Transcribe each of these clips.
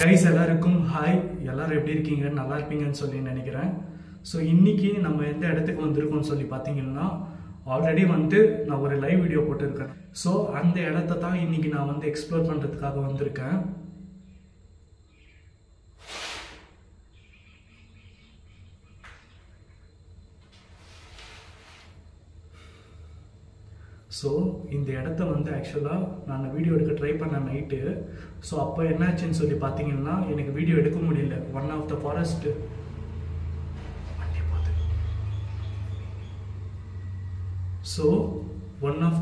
Guys எல்லாருக்கும் hi. எல்லாரும் எப்படி இருக்கீங்க? நல்லா இருப்பீங்கன்னு சொல்லி நினைக்கிறேன். ஸோ இன்னைக்கு நம்ம எந்த இடத்துக்கு வந்திருக்கோம்னு சொல்லி பார்த்தீங்கன்னா, ஆல்ரெடி வந்து நான் ஒரு லைவ் வீடியோ போட்டிருக்கேன். ஸோ அந்த இடத்த தான் இன்னைக்கு நான் வந்து எக்ஸ்ப்ளோர் பண்ணுறதுக்காக வந்திருக்கேன். ஸோ இந்த இடத்த வந்து ஆக்சுவலாக நான் வீடியோ எடுக்க ட்ரை பண்ணேன் நைட்டு. ஸோ அப்போ என்னாச்சுன்னு சொல்லி பார்த்தீங்கன்னா, எனக்கு வீடியோ எடுக்க முடியல. One of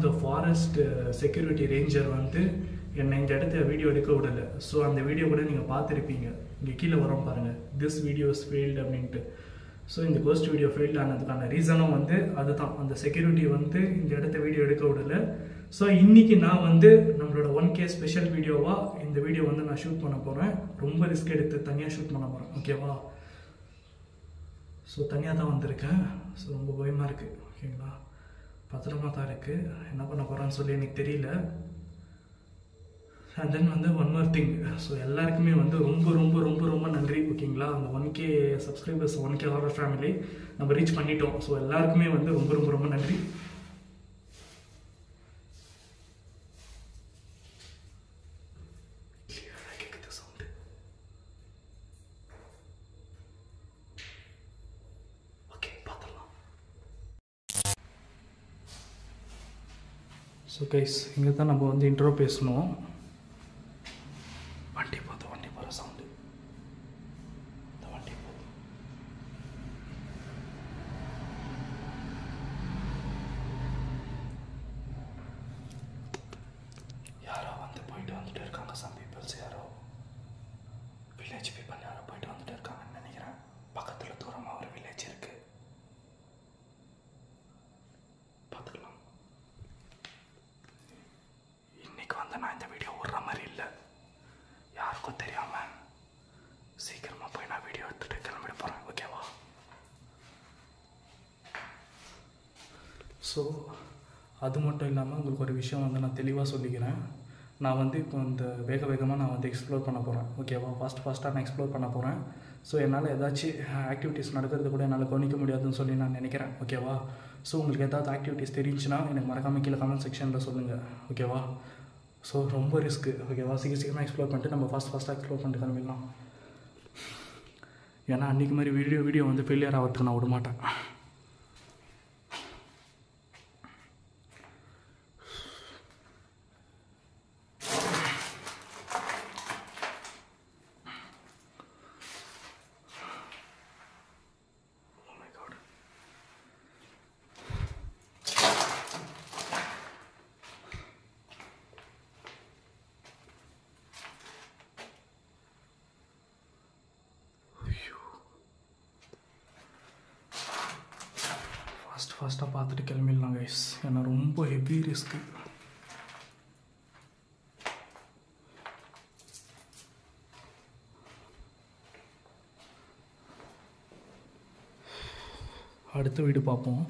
the forest security ranger வந்து என்னை இந்த இடத்த வீடியோ எடுக்க விடலை. ஸோ அந்த வீடியோ கூட நீங்கள் பார்த்துருப்பீங்க. இங்கே கீழே வரோம் பாருங்கள், திஸ் வீடியோஸ் ஃபெயில்டு அப்படின்ட்டு. ஸோ இந்த கோஸ்ட் வீடியோ ஃபெயில்டு ஆனதுக்கான ரீசனும் வந்து அதுதான். அந்த செக்யூரிட்டி வந்து இந்த இடத்த வீடியோ எடுக்க விடலை. ஸோ இன்றைக்கி நான் வந்து நம்மளோட 1K ஸ்பெஷல் வீடியோவாக இந்த வீடியோ வந்து நான் ஷூட் பண்ண போகிறேன். ரொம்ப ரிஸ்க் எடுத்து தனியாக ஷூட் பண்ண போகிறேன். ஓகேவா? ஸோ தனியாக தான் வந்திருக்கேன். ஸோ ரொம்ப பயமாக இருக்குது. ஓகேங்களா? பத்திரமா தான் இருக்குது. என்ன பண்ண போகிறான்னு சொல்லி எனக்கு தெரியல. அண்ட் தென் வந்து ஒன் மோர் திங். ஸோ எல்லாருக்குமே வந்து ரொம்ப ரொம்ப ரொம்ப ரொம்ப நன்றி. ஓகேங்களா? அந்த 1K subscribers, 1K horror family நம்ம ரீச் பண்ணிட்டோம். ஸோ எல்லாருக்குமே வந்து ரொம்ப ரொம்ப ரொம்ப நன்றி. ஸோ கைஸ், இங்கே தான் நம்ம வந்து இன்ட்ரோ பேசணும். வண்டி போகிற சவுண்டு. இந்த வண்டி போகுது. யாரோ வந்து போயிட்டு வந்துட்டு இருக்காங்க. சம் பீப்பிள்ஸ் யாரோ வில்லேஜ் பீப்பிள் யாரோ போயிட்டு வந்துட்டு இருக்காங்கன்னு நினைக்கிறேன். பக்கத்தில் தூரமாக ஒரு வில்லேஜ் இருக்குது. பார்த்துக்கலாம். இன்னைக்கு வந்து நான் இந்த வீடியோ விடுற மாதிரி இல்லை, யாருக்கும் தெரியாமல் சீக்கிரமாக போய் நான் வீடியோ எடுத்துகிட்டு கிளம்பிட போகிறேன். ஓகேவா? ஸோ அது மட்டும் இல்லாமல் உங்களுக்கு ஒரு விஷயம் வந்து நான் தெளிவாக சொல்லிக்கிறேன். நான் வந்து இப்போ இந்த வேகமாக நான் வந்து எக்ஸ்ப்ளோர் பண்ண போகிறேன். ஓகேவா? ஃபாஸ்ட்டாக நான் எக்ஸ்ப்ளோர் பண்ண போகிறேன். ஸோ என்னால் ஏதாச்சும் ஆக்டிவிட்டீஸ் நடக்கிறது கூட என்னால் கவனிக்க முடியாதுன்னு சொல்லி நான் நினைக்கிறேன். ஓகேவா? ஸோ உங்களுக்கு ஏதாவது ஆக்டிவிட்டீஸ் தெரிஞ்சுன்னா எனக்கு மறக்காமல் கீழே கமெண்ட் செக்ஷனில் சொல்லுங்கள். ஓகேவா? ஸோ ரொம்ப ரிஸ்க்கு. ஓகேவா? சீக்கிரமாக எக்ஸ்ப்ளோர் பண்ணிட்டு நம்ம ஃபாஸ்ட்டாக எக்ஸ்ப்ளோர் பண்ணிட்டு கிளம்பிடலாம். ஏன்னா அன்றைக்கி மாதிரி வீடியோ வந்து ஃபெயிலியர் ஆகிறதுக்கு நான் விட மாட்டேன். ஃபாஸ்ட்டாக பார்த்துட்டு கிளம்பிடலாம் கைஸ். ஏன்னா ரொம்ப ஹெவி ரிஸ்க்கு. அடுத்த வீடு பார்ப்போம்.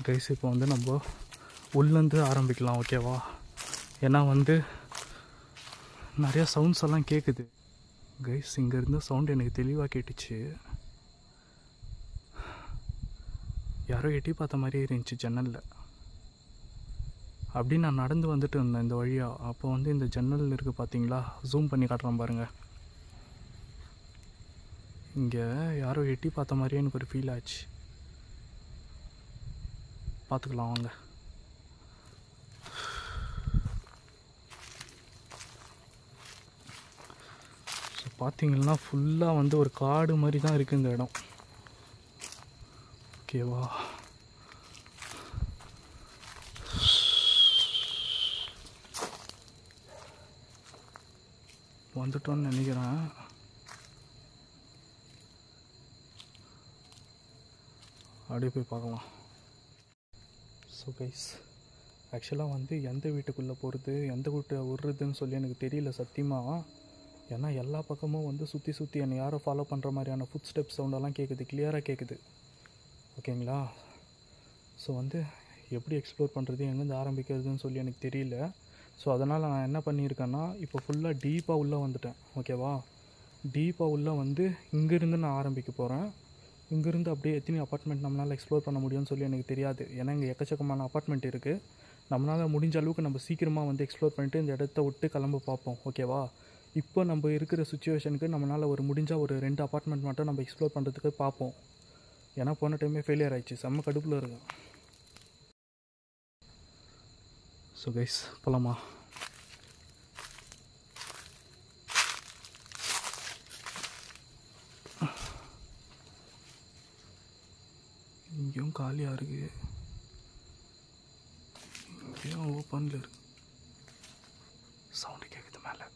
கைஸ், இப்போ வந்து நம்ம உள்ளேருந்து ஆரம்பிக்கலாம். ஓகேவா? ஏன்னா வந்து நிறையா சவுண்ட்ஸ் எல்லாம் கேட்குது கைஸ். இங்கேருந்து சவுண்ட் எனக்கு தெளிவாக கேட்டுச்சு. யாரோ எட்டி பார்த்த மாதிரியே இருந்துச்சு ஜன்னலில். அப்படி நான் நடந்து வந்துட்டு இருந்தேன் இந்த வழியாக. அப்போ வந்து இந்த ஜன்னல் இருக்குது பார்த்தீங்களா? ஜூம் பண்ணி காட்டுறேன் பாருங்கள். இங்கே யாரோ எட்டி பார்த்த மாதிரியே எனக்கு ஒரு ஃபீல் ஆச்சு. பார்த்துக்கலாம் வாங்க. ஸோ பார்த்தீங்கன்னா ஃபுல்லாக வந்து ஒரு காடு மாதிரி தான் இருக்குது இந்த இடம். ஓகேவா? வந்துட்டோன்னு நினைக்கிறேன். அப்படியே போய் பார்க்கலாம். ஸோ கைஸ், ஆக்சுவலாக வந்து எந்த வீட்டுக்குள்ளே போகிறது எந்த வீட்டை விடுறதுன்னு சொல்லி எனக்கு தெரியல சத்தியமாக. ஏன்னா எல்லா பக்கமும் வந்து சுற்றி சுற்றி என்னை யாரோ ஃபாலோ பண்ணுற மாதிரியான ஃபுட் ஸ்டெப் சவுண்டெல்லாம் கேட்குது, கிளியராக கேட்குது. ஓகேங்களா? ஸோ வந்து எப்படி எக்ஸ்ப்ளோர் பண்ணுறது, எங்கேருந்து ஆரம்பிக்கிறதுன்னு சொல்லி எனக்கு தெரியல. ஸோ அதனால் நான் என்ன பண்ணியிருக்கேன்னா, இப்போ ஃபுல்லாக டீப்பாக உள்ளே வந்துட்டேன். ஓகேவா? டீப்பாக உள்ளே வந்து இங்கேருந்து நான் ஆரம்பிக்க போகிறேன். இங்கேருந்து அப்படியே எத்தனை அப்பார்ட்மெண்ட் நம்மளால் எக்ஸ்ப்ளோர் பண்ண முடியும்னு சொல்லி எனக்கு தெரியாது. ஏன்னா இங்கே எக்கச்சக்கமான அப்பார்ட்மெண்ட் இருக்குது. நம்மளால் முடிஞ்ச அளவுக்கு நம்ம சீக்கிரமாக வந்து எக்ஸ்ப்ளோர் பண்ணிட்டு இந்த இடத்த விட்டு கிளம்ப பார்ப்போம். ஓகேவா? இப்போ நம்ம இருக்கிற சுச்சுவேஷனுக்கு நம்மளால் முடிஞ்சால் ஒரு 2 அப்பார்ட்மெண்ட் மட்டும் நம்ம எக்ஸ்ப்ளோர் பண்ணுறதுக்கு பார்ப்போம். ஏன்னா போன டைமே ஃபெயிலியர் ஆயிடுச்சு, செம்ம கடுப்பில் இருக்கும். ஸோ கைஸ், போகலாமா? இங்கேயும் காலியாக இருக்குது, இங்கேயும் ஓப்பனில் இருக்கு. சவுண்டு கேட்குது மேலே.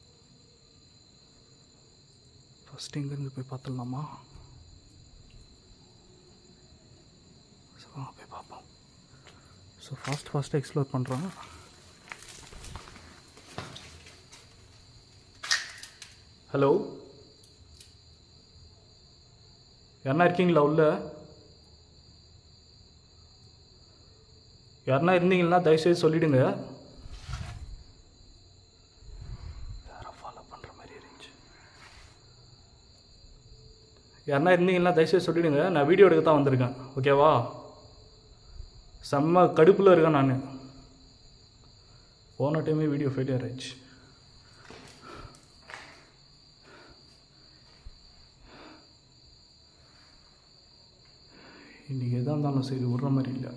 ஃபஸ்ட்டு இங்கேருந்து போய் பார்த்துடலாமா? ஸோ போய் பார்ப்போம். ஸோ ஃபாஸ்ட்டு எக்ஸ்ப்ளோர் பண்ணுறோம். ஹலோ, யாருன்னா இருக்கீங்களா உள்ள? யாருன்னா இருந்தீங்கன்னா தயவுசெய்து சொல்லிவிடுங்க. யாரோ ஃபாலோ பண்ணுற மாதிரி இருந்துச்சு. யாருன்னா இருந்தீங்கன்னா தயவுசெய்து சொல்லிவிடுங்க. நான் வீடியோ எடுக்க தான் வந்திருக்கேன். ஓகேவா? செம்ம கடுப்பில் இருக்கேன் நான். போன டைமே வீடியோ ஃபெயிலியர் ஆயிடுச்சு. இன்றைக்கி எதாக இருந்தாலும் சரி விட்ற மாதிரி இல்லை.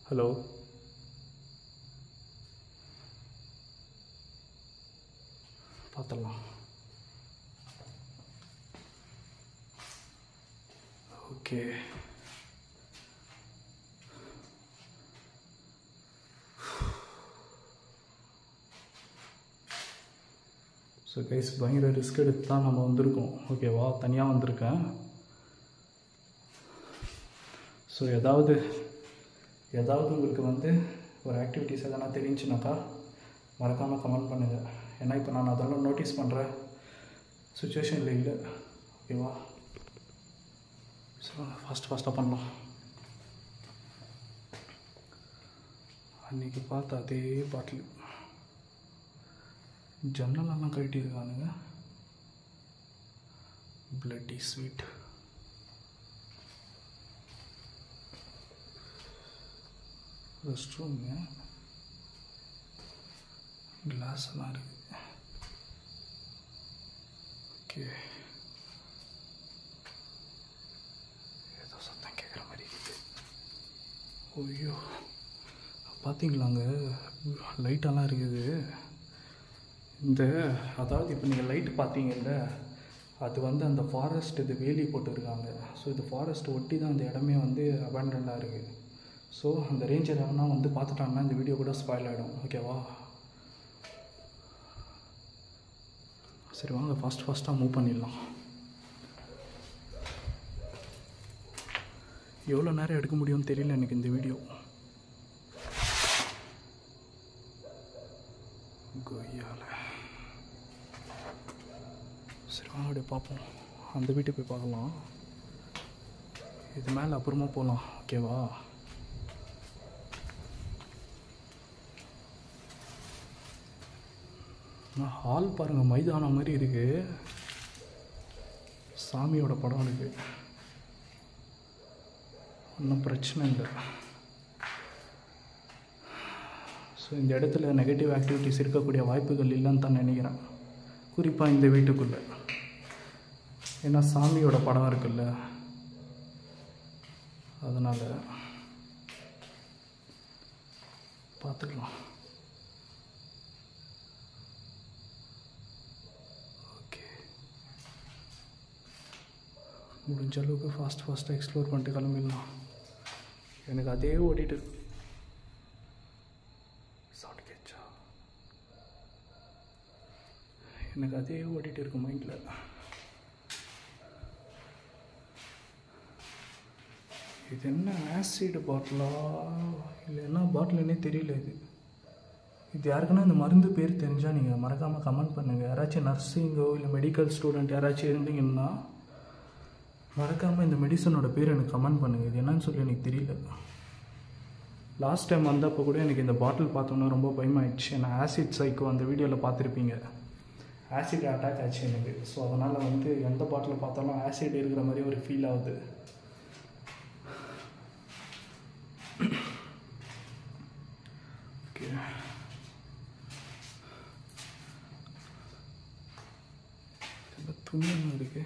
ஹலோ, பார்த்துடலாம். ஓகே, ஸோ கைஸ், பயங்கர ரிஸ்க் எடுத்து தான் நம்ம வந்திருக்கோம். ஓகேவா? தனியாக வந்திருக்கேன். ஸோ ஏதாவது உங்களுக்கு வந்து ஒரு ஆக்டிவிட்டீஸ் எதனா தெரிஞ்சுனாக்கா மறக்காமல் கமெண்ட் பண்ணுங்கள். ஏன்னா இப்போ நான் அதெல்லாம் நோட்டீஸ் பண்ணுற சுச்சுவேஷனில் இல்லை. ஓகேவா? ஸோ ஃபாஸ்ட்டாக பண்ணலாம். அன்றைக்கி பார்த்த அதே பாட்டில் ஜன்னலெல்லாம் கட்டியிருக்கானுங்க. Bloody sweet. ரெஸ்ட் ரூம்ங்க, கிளாஸ் எல்லாம் இருக்குது. ஓகே, ஏதோ சத்தம் கேட்குற மாதிரி இருக்குது. ஐயோ, பார்த்தீங்களாங்க, லைட்டெல்லாம் இருக்குது. அதாவது இப்போ நீங்கள் லைட் பார்த்தீங்கல்ல, அது வந்து அந்த ஃபாரஸ்ட் இது வேலி போட்டுருக்காங்க. ஸோ இது ஃபாரஸ்ட் ஒட்டி தான் அந்த இடமே வந்து அபேண்டண்டாக இருக்குது. ஸோ அந்த ரேஞ்சர் எவனா வந்து பார்த்துட்டாங்கன்னா இந்த வீடியோ கூட ஸ்பாயில் ஆகிடும். ஓகேவா? சரி வாங்க ஃபாஸ்ட்டாக மூவ் பண்ணிடலாம். எவ்வளோ நேரம் எடுக்க முடியும்னு தெரியல எனக்கு இந்த வீடியோ. கொய்யால. சரி வாங்க அப்படியே பார்ப்போம். அந்த வீட்டுக்கு போய் பார்க்கலாம். இது மேலே அப்புறமா போகலாம். ஓகேவா? ஹால் பாருங்கள், மைதானம் மாதிரி இருக்குது. சாமியோட படம் இருக்குது. ஒன்றும் பிரச்சனை இல்லை. ஸோ இந்த இடத்துல நெகட்டிவ் ஆக்டிவிட்டிஸ் இருக்கக்கூடிய வாய்ப்புகள் இல்லைன்னு தான் நினைக்கிறேன், குறிப்பாக இந்த வீட்டுக்குள்ளே. ஏன்னா சாமியோட படம் இருக்குல்ல, அதனால் பார்த்துக்கலாம். ஓகே, முடிஞ்ச அளவுக்கு ஃபாஸ்ட்டாக எக்ஸ்ப்ளோர் பண்ணிட்டு கிளம்பிடலாம். எனக்கு அதே ஓடிட்டு இருக்கு. சவுண்ட் கேட்சா? எனக்கு அதே ஓடிட்டு இருக்கு மைண்டில். இது என்ன ஆசிட் பாட்டிலா இல்லை என்ன பாட்டிலுன்னே தெரியல. இது யாருக்குன்னா இந்த மருந்து பேர் தெரிஞ்சால் நீங்கள் மறக்காமல் கமெண்ட் பண்ணுங்கள். யாராச்சும் நர்சிங்கோ இல்லை மெடிக்கல் ஸ்டூடெண்ட் யாராச்சும் இருந்தீங்கன்னா மறக்காமல் இந்த மெடிசனோட பேர் எனக்கு கமெண்ட் பண்ணுங்கள். இது என்னன்னு சொல்லி எனக்கு தெரியல. லாஸ்ட் டைம் வந்தப்போ கூட எனக்கு இந்த பாட்டில் பார்த்தோன்னா ரொம்ப பயமாயிடுச்சு. நான் ஆசிட் சைக்கோ அந்த வீடியோவில் பார்த்துருப்பீங்க. ஆசிட் அட்டாக் ஆச்சு எனக்கு. ஸோ அதனால் வந்து எந்த பாட்டில் பார்த்தாலும் ஆசிட் இருக்கிற மாதிரி ஒரு ஃபீல் ஆகுது. ஓகே, துணி இருக்கு.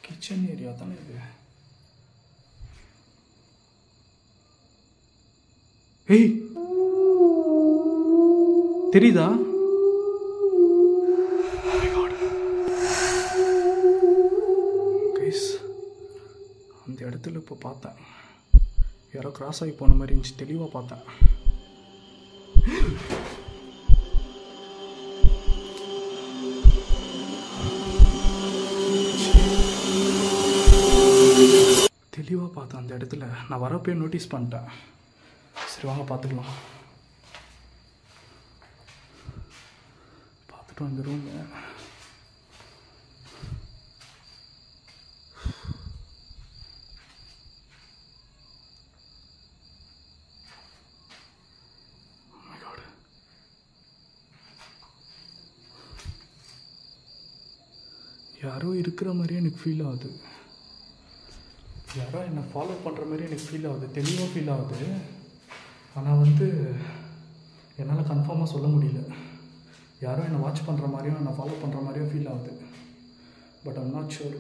கிச்சன் ஏரியா தானே இது. ஏய் தெரியுதா? கைஸ், அந்த இடத்துல இப்போ பார்த்தேன், யாரோ கிராஸ் ஆகி போன மாதிரி இருந்துச்சு. தெளிவாக பார்த்தேன். தெளிவாக பார்த்தேன் அந்த இடத்துல. நான் வரப்பே நோட்டீஸ் பண்ணிட்டேன். சரி வாங்க பார்த்துக்கலாம். பார்த்துட்டு அந்த ரூம் யாரோ இருக்கிற மாதிரியே எனக்கு ஃபீல் ஆகுது. யாரோ என்னை ஃபாலோ பண்ணுற மாதிரி எனக்கு ஃபீல் ஆகுது. தெளிவாக ஃபீல் ஆகுது. ஆனால் வந்து என்னால் கன்ஃபார்மாக சொல்ல முடியல. யாரோ என்னை வாட்ச் பண்ணுற மாதிரியும் என்னை ஃபாலோ பண்ணுற மாதிரியும் ஃபீல் ஆகுது. But I'm not sure.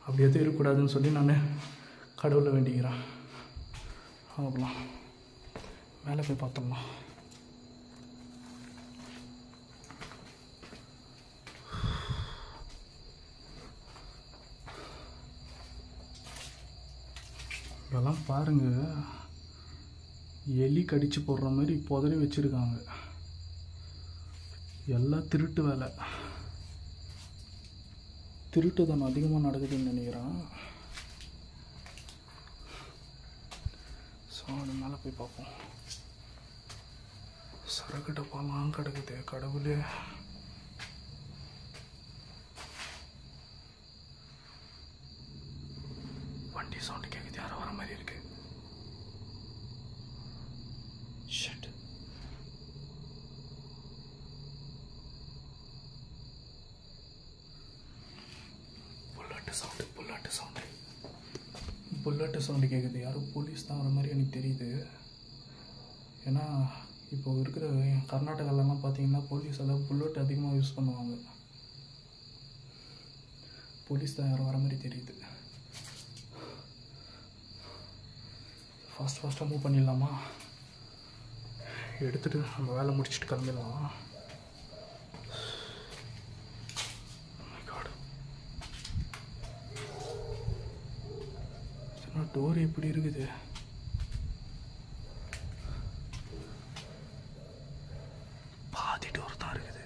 அப்படி எதுவும் இருக்கக்கூடாதுன்னு சொல்லி நான் கடவுளை வேண்டிக்கிறேன். ஆகலாம், மேலே போய் பார்த்தோம்லாம். இதெல்லாம் பாருங்க, எலி கடிச்சு போடுற மாதிரி புதறி வச்சிருக்காங்க. எல்லாம் திருட்டு வேலை. திருட்டு தான் அதிகமாக நடக்குதுன்னு நினைக்கிறேன். ஸோ அது மேலே போய் பார்ப்போம். சரக்கு டப்பாலாம் கிடக்குது. கடவுளே, வண்டி சவுண்டு கேட்குது. யாரோ வர மாதிரி இருக்கு. ஷட். புல்லட்டு சவுண்டு கேட்குது. யாரும் போலீஸ் தான் வர மாதிரி எனக்கு தெரியுது. ஏன்னா இப்போ இருக்கிற கர்நாடகாலலாம் பார்த்தீங்கன்னா போலீஸ் எல்லாம் புல்லட் அதிகமாக யூஸ் பண்ணுவாங்க. போலீஸ் தான் யாரும் வர மாதிரி தெரியுது. ஃபாஸ்ட்டாக மூவ் பண்ணிடலாமா? எடுத்துகிட்டு நம்ம வேலை முடிச்சுட்டு கிளம்பிடலாம். டோர் எப்படி இருக்குது? பாதி டோர் தான் இருக்குது.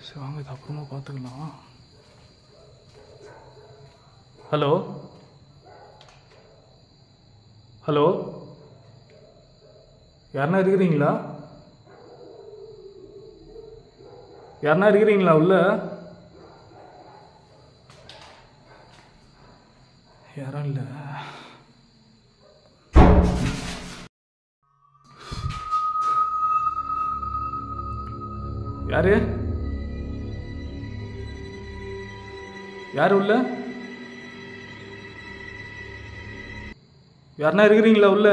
சரி வாங்க, இது அப்புறமா பார்த்துக்கலாம். ஹலோ ஹலோ, யாருன்னா இருக்கிறீங்களா? யாருன்னா இருக்கிறீங்களா உள்ள? யாரும் இல்லை. யாரு யாரு உள்ள? யாருன்னா இருக்கிறீங்களா உள்ள?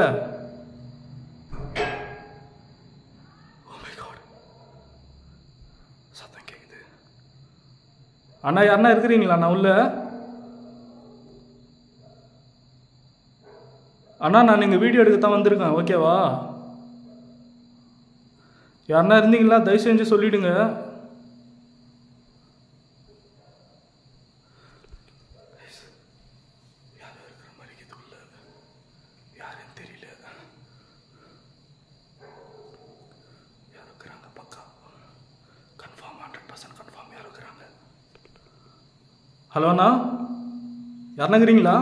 சத்தம் கேக்குது. அண்ணா யாருன்னா இருக்கிறீங்களா? நான் உள்ள. அண்ணா, நான் இங்கே வீடியோ எடுக்கத்தான் வந்திருக்கேன். ஓகேவா? யாருன்னா இருந்தீங்களா? தயவு செஞ்சு சொல்லிடுங்க. யாரும் இருக்கிற மாதிரி இது உள்ள. யாருன்னு தெரியல. யாரும் இருக்கிறாங்க. பக்கா கன்ஃபார்ம் 100% ஹலோ அண்ணா, யாருனாங்கிறீங்களா?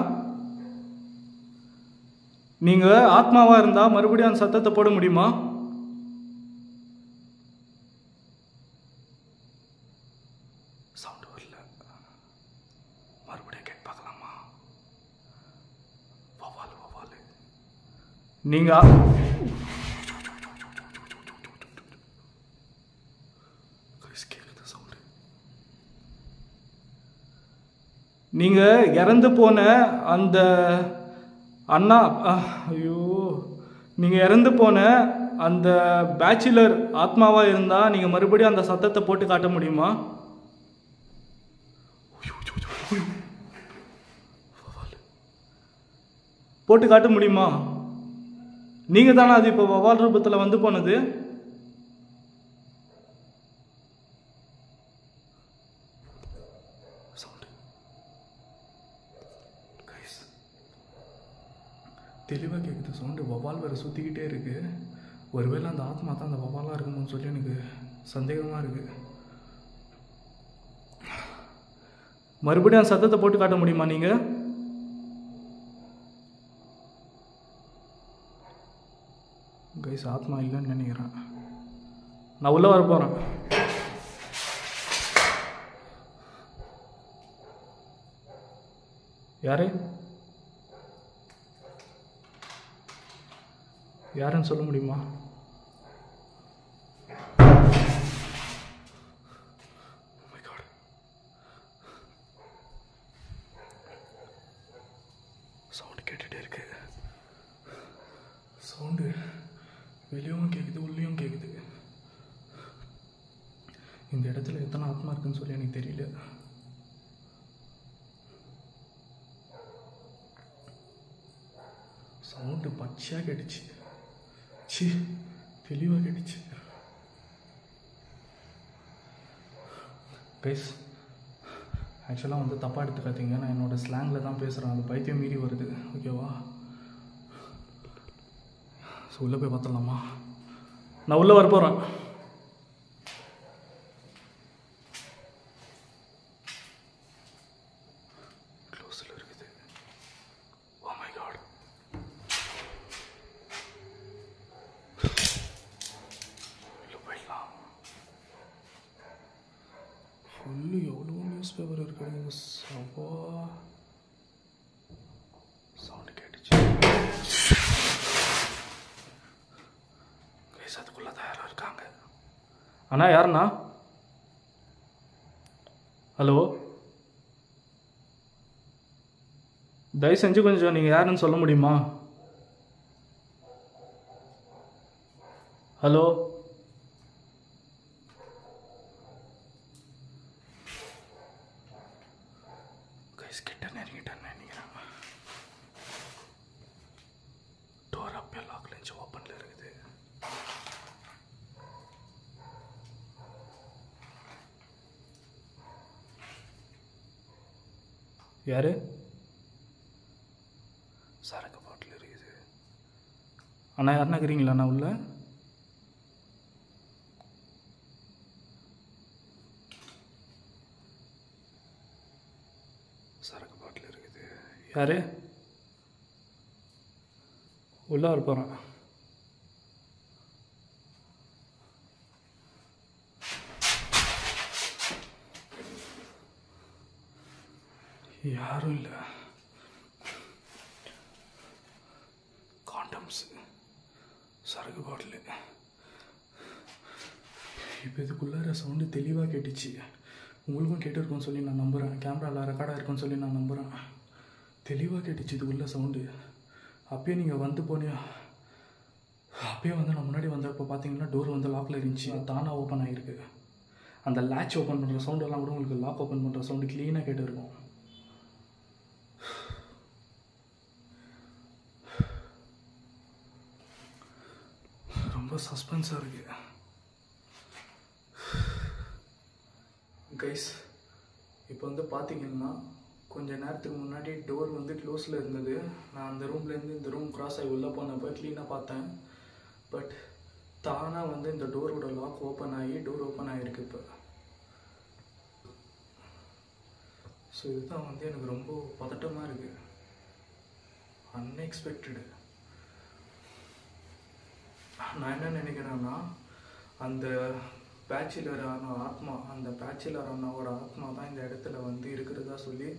நீங்கள் ஆத்மாவாக இருந்தால் மறுபடியும் அந்த சத்தத்தை போட முடியுமா? சவுண்டு வரல, மறுபடியும் கேட்டு பார்க்கலாமா? வவால் வவால் நீங்கள் நீங்கள் இறந்து போன அந்த அண்ணா, ஐயோ, நீங்கள் இறந்து போன அந்த பேச்சுலர் ஆத்மாவாக இருந்தால் நீங்கள் மறுபடியும் அந்த சத்தத்தை போட்டு காட்ட முடியுமா? போட்டு காட்ட முடியுமா? நீங்கள் தானே அது இப்போ வவால் ரூபத்தில் வந்து போனது? தெளிவாக கேட்குது சவுண்டு. வவால் வேறு சுற்றிக்கிட்டே இருக்குது. ஒருவேளை அந்த ஆத்மா தான் அந்த வவாலாக இருக்கணும்னு சொல்லி எனக்கு சந்தேகமாக இருக்குது. மறுபடியும் அந்த சத்தத்தை போட்டு காட்ட முடியுமா நீங்கள்? கைஸ், ஆத்மா இல்லைன்னு நினைக்கிறேன். நான் உள்ளே வர போகிறேன். யாரு யாருன்னு சொல்ல முடியுமா? சவுண்டு கேட்டுட்டே இருக்கு. சவுண்டு வெளியும் கேட்குது, உள்ளேயும் கேட்குது. இந்த இடத்துல எத்தனை ஆத்மா இருக்குன்னு சொல்லி எனக்கு தெரியல. சவுண்டு பச்சையாக கேட்டுச்சு. தெளிவாக கேட்டுச்சு. கைஸ், ஆக்சுவலாக வந்து தப்பாக எடுத்துக்காதீங்க. நான் என்னோடய ஸ்லாங்கில் தான் பேசுகிறேன். அது பைத்தியம் மீறி வருது, ஓகேவா? ஸோ உள்ளே போய் பார்த்துடலாமா? நான் உள்ளே வர போகிறேன். க்ளோஸில் இருக்குது. Oh my God. உள்ளே போயிடலாம். ஃபுல்லு எவ்வளோ நியூஸ் பேப்பர் இருக்குதுங்க. சவா சவுண்டு கேட்டுச்சு. கைஸ், அதுக்குள்ளே தான் யாரும் இருக்காங்க. அண்ணா, யாருண்ணா? ஹலோ, தயவு செஞ்சு கொஞ்சம் நீங்கள் யாருன்னு சொல்ல முடியுமா? ஹலோ, கைஸ், கிட்ட நெருங்கிட்டேன்னு நினைக்கிறேன். டோர் அப்பே லாக்ல இருந்துச்சு, ஓப்பனில் இருக்குது. யாரு? சரக்கு பாட்டில் இருக்குது. அண்ணா, யாருன்னா இருக்கிறீங்களா? அண்ணா உள்ள சரக்கு பாட்டில் இருக்குது. யாரு? உள்ள வர போகிறேன். யாரும் இல்லை. காண்டம்ஸ், சரக்கு பாட்டில். இப்போ இதுக்குள்ளார சவுண்டு தெளிவாக கேட்டுச்சு. உங்களுக்கும் கேட்டிருக்கோன்னு சொல்லி நான் நம்புகிறேன். கேமராவில் ரெக்கார்டாக இருக்குன்னு சொல்லி நான் நம்புகிறேன். தெளிவாக கேட்டுச்சு இதுக்குள்ள சவுண்டு. அப்பயே நீங்கள் வந்து போனியா? அப்பயே வந்து நான் முன்னாடி வந்தப்போ பார்த்தீங்கன்னா டோர் வந்து லாக்கில் இருந்துச்சு. தானாக ஓப்பன் ஆகிருக்கு. அந்த லேட்ச் ஓப்பன் பண்ணுற சவுண்டெல்லாம் கூட உங்களுக்கு லாக் ஓப்பன் பண்ணுற சவுண்டு க்ளீனாக கேட்டுருக்கும். ரொம்ப சஸ்பென்ஸாக இருக்கு. கைஸ், இப்போ வந்து பார்த்தீங்கன்னா கொஞ்ச நேரத்துக்கு முன்னாடி டோர் வந்து க்ளோஸில் இருந்தது. நான் அந்த ரூம்லேருந்து இந்த ரூம் கிராஸ் ஆகி உள்ளே போனப்போ க்ளீனாக பார்த்தேன். பட் தானாக வந்து இந்த டோரோட லாக் ஓப்பன் ஆகி டோர் ஓப்பன் ஆகிருக்கு. இப்போ ஸோ இதுதான் வந்து எனக்கு ரொம்ப பதட்டமாக இருக்குது. அன்எக்ஸ்பெக்டடு. நான் என்ன நினைக்கிறேன்னா, அந்த பேச்சுலரான ஆத்மா, அந்த பேச்சுலர் அண்ணாவோட ஆத்மா தான் இந்த இடத்துல வந்து இருக்கிறதா சொல்லி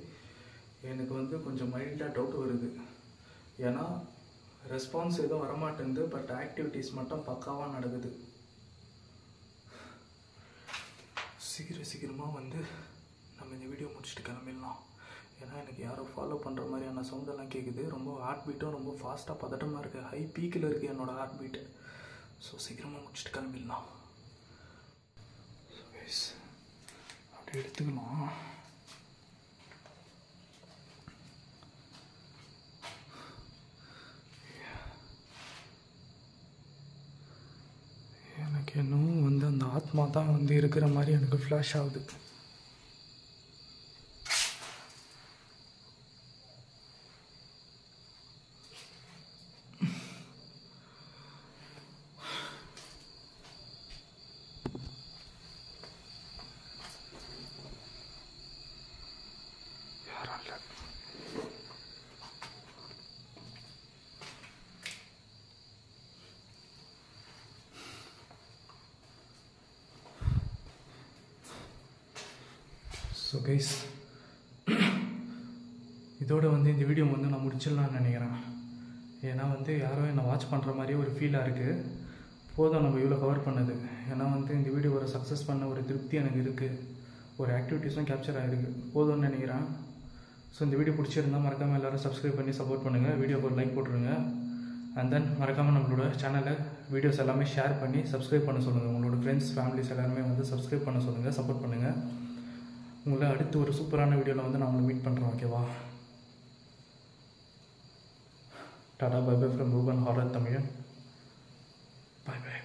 எனக்கு வந்து கொஞ்சம் மைல்டாக டவுட் வருது. ஏன்னா ரெஸ்பான்ஸ் எதுவும் வரமாட்டேங்குது, பட் ஆக்டிவிட்டீஸ் மட்டும் பக்காவாக நடக்குது. சீக்கிரமாக வந்து நம்ம இந்த வீடியோ முடிச்சுட்டு கிளம்பிடலாம். ஏன்னா எனக்கு யாரோ ஃபாலோ பண்ணுற மாதிரியான சவுண்டெல்லாம் கேட்குது. ரொம்ப ஹார்ட் பீட்டும் ரொம்ப ஃபாஸ்ட்டாக பதட்டமாக இருக்குது. ஹை பீக்கில் இருக்குது என்னோடய ஹார்ட் பீட்டு. ஸோ சீக்கிரமாக முடிச்சுட்டு கிளம்பிடலாம். அப்படி எடுத்துக்கலாம். எனக்கு இன்னும் வந்து அந்த ஆத்மா தான் வந்து இருக்கிற மாதிரி எனக்கு ஃப்ளாஷ் ஆகுது. ஸோ கைஸ், இதோட வந்து இந்த வீடியோ வந்து நான் முடிச்சிடலான்னு நினைக்கிறேன். ஏன்னா வந்து யாரோ என்னை வாட்ச் பண்ணுற மாதிரியே ஒரு ஃபீலாக இருக்குது. போதும் நம்ம இவ்வளோ கவர் பண்ணது. ஏன்னா வந்து இந்த வீடியோ ஒரு சக்ஸஸ் பண்ண ஒரு திருப்தி எனக்கு இருக்குது. ஒரு ஆக்டிவிட்டீஸும் கேப்சர் ஆகிருக்கு. போதும்னு நினைக்கிறேன். ஸோ இந்த வீடியோ பிடிச்சிருந்தால் மறக்காமல் எல்லோரும் சப்ஸ்கிரைப் பண்ணி சப்போர்ட் பண்ணுங்கள். வீடியோக்கு ஒரு லைக் போட்டுருங்க. அண்ட் தென் மறக்காமல் நம்மளோட சேனலை வீடியோஸ் எல்லாமே ஷேர் பண்ணி சப்ஸ்கிரைப் பண்ண சொல்லுங்கள். உங்களோட ஃப்ரெண்ட்ஸ் ஃபேமிலிஸ் எல்லாருமே வந்து சப்ஸ்கிரைப் பண்ண சொல்லுங்கள், சப்போர்ட் பண்ணுங்கள். உங்களை அடுத்து ஒரு சூப்பரான வீடியோவில் வந்து நான் உங்களை மீட் பண்ணுறேன். ஓகேவா? Tata bye bye from Ruban horror Tamilan. Bye by.